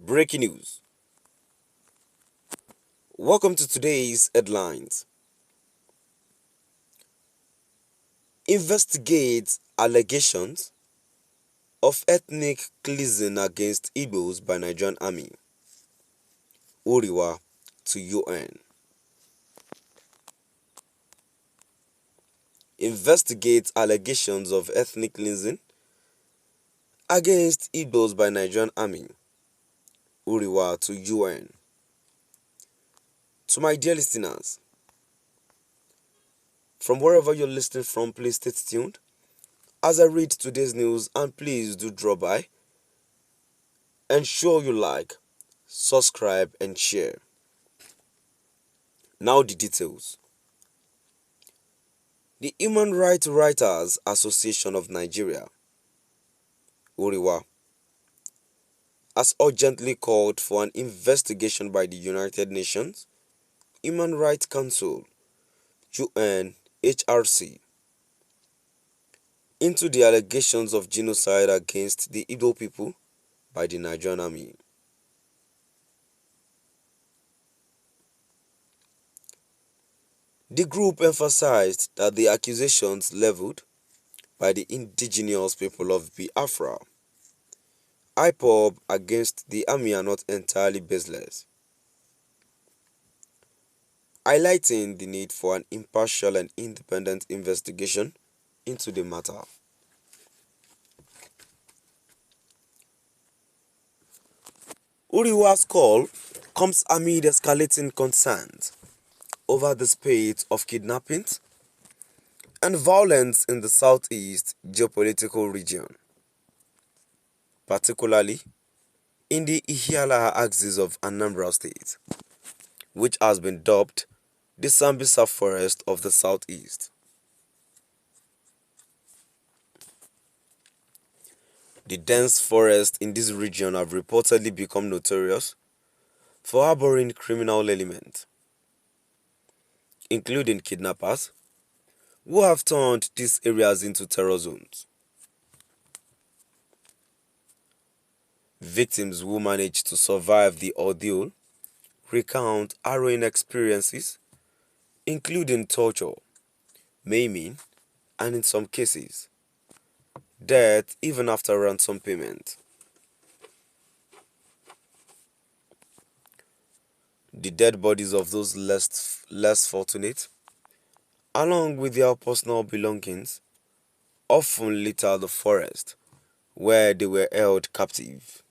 Breaking news. Welcome to today's headlines. Investigates allegations of ethnic cleansing against Igbos by Nigerian army. Uriwa to UN. Investigates allegations of ethnic cleansing against Igbos by Nigerian army. Uriwa to UN. To my dear listeners, from wherever you're listening from, please stay tuned as I read today's news, and please do drop by. Ensure you like, subscribe and share. Now the details. The Human Rights Writers Association of Nigeria, Uriwa, has urgently called for an investigation by the United Nations Human Rights Council, UNHRC, into the allegations of genocide against the Igbo people by the Nigerian army. The group emphasized that the accusations leveled by the indigenous people of Biafra, IPOB, against the army are not entirely baseless, highlighting the need for an impartial and independent investigation into the matter. Uriwa's call comes amid escalating concerns over the spate of kidnappings and violence in the southeast geopolitical region, particularly in the Ihiala axis of Anambra State, which has been dubbed the Sambisa Forest of the Southeast. The dense forests in this region have reportedly become notorious for harboring criminal elements, including kidnappers, who have turned these areas into terror zones. Victims who managed to survive the ordeal recount harrowing experiences, including torture, maiming, and in some cases, death even after ransom payment. The dead bodies of those less fortunate, along with their personal belongings, often litter the forest where they were held captive.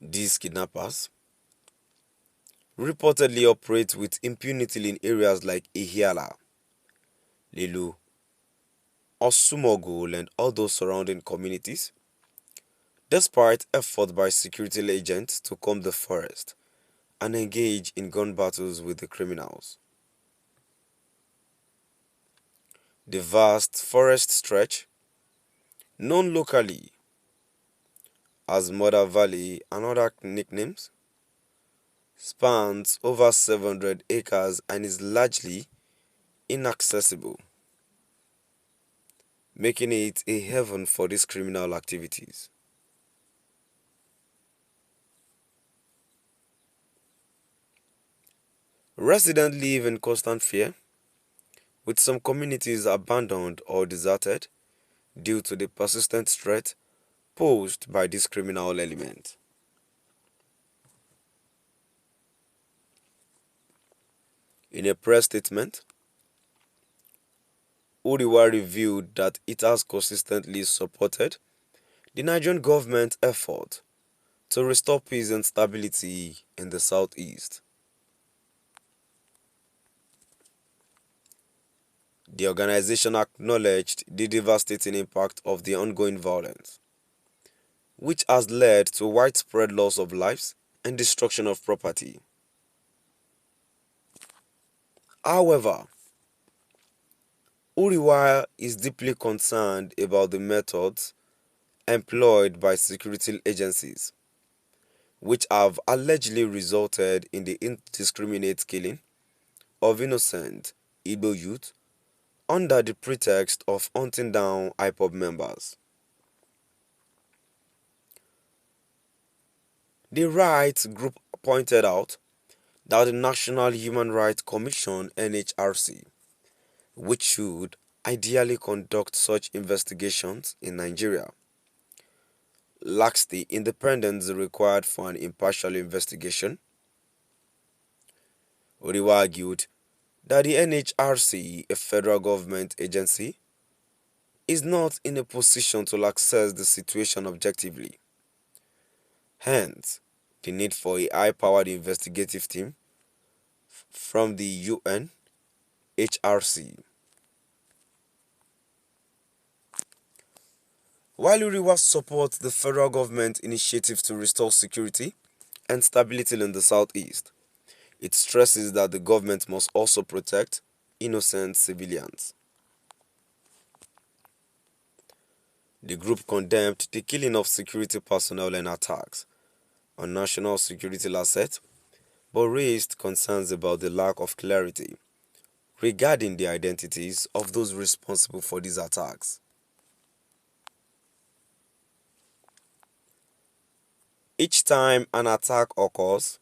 These kidnappers reportedly operate with impunity in areas like Ihiala, Lilu, Osumogul, and all those surrounding communities, despite efforts by security agents to comb the forest and engage in gun battles with the criminals. The vast forest stretch, known locally as Mother Valley and other nicknames, spans over 700 acres and is largely inaccessible, making it a haven for these criminal activities. Residents live in constant fear, with some communities abandoned or deserted due to the persistent threat posed by this criminal element. In a press statement, Uriwa revealed that it has consistently supported the Nigerian government's effort to restore peace and stability in the southeast. The organization acknowledged the devastating impact of the ongoing violence, which has led to widespread loss of lives and destruction of property. However, Uriwa is deeply concerned about the methods employed by security agencies, which have allegedly resulted in the indiscriminate killing of innocent Igbo youth under the pretext of hunting down IPOB members. The rights group pointed out that the National Human Rights Commission (NHRC), which should ideally conduct such investigations in Nigeria, lacks the independence required for an impartial investigation. Odiwa argued that the NHRC, a federal government agency, is not in a position to assess the situation objectively. Hence, the need for a high-powered investigative team from the UN HRC. While Uriwa supports the federal government initiatives to restore security and stability in the southeast, it stresses that the government must also protect innocent civilians. The group condemned the killing of security personnel and attacks on national security assets, but raised concerns about the lack of clarity regarding the identities of those responsible for these attacks. Each time an attack occurs,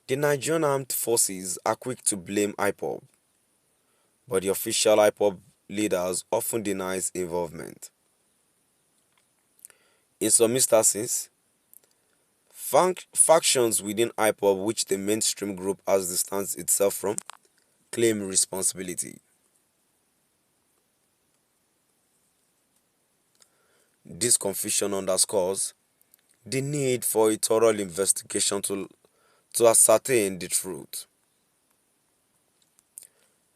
the Nigerian Armed Forces are quick to blame IPOB, but the official IPOB leaders often deny involvement. In some instances, factions within IPOB, which the mainstream group has distanced itself from, claim responsibility. This confusion underscores the need for a thorough investigation to ascertain the truth.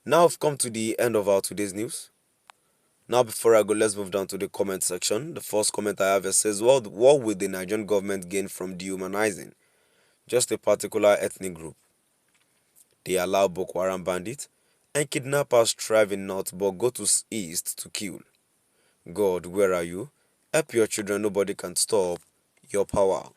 Now we've come to the end of our today's news. Now before I go, let's move down to the comment section. The first comment I have here says, what will the Nigerian government gain from dehumanizing just a particular ethnic group? They allow Boko Haram bandits and kidnappers thrive in north but go to east to kill. God, where are you? Help your children, nobody can stop your power.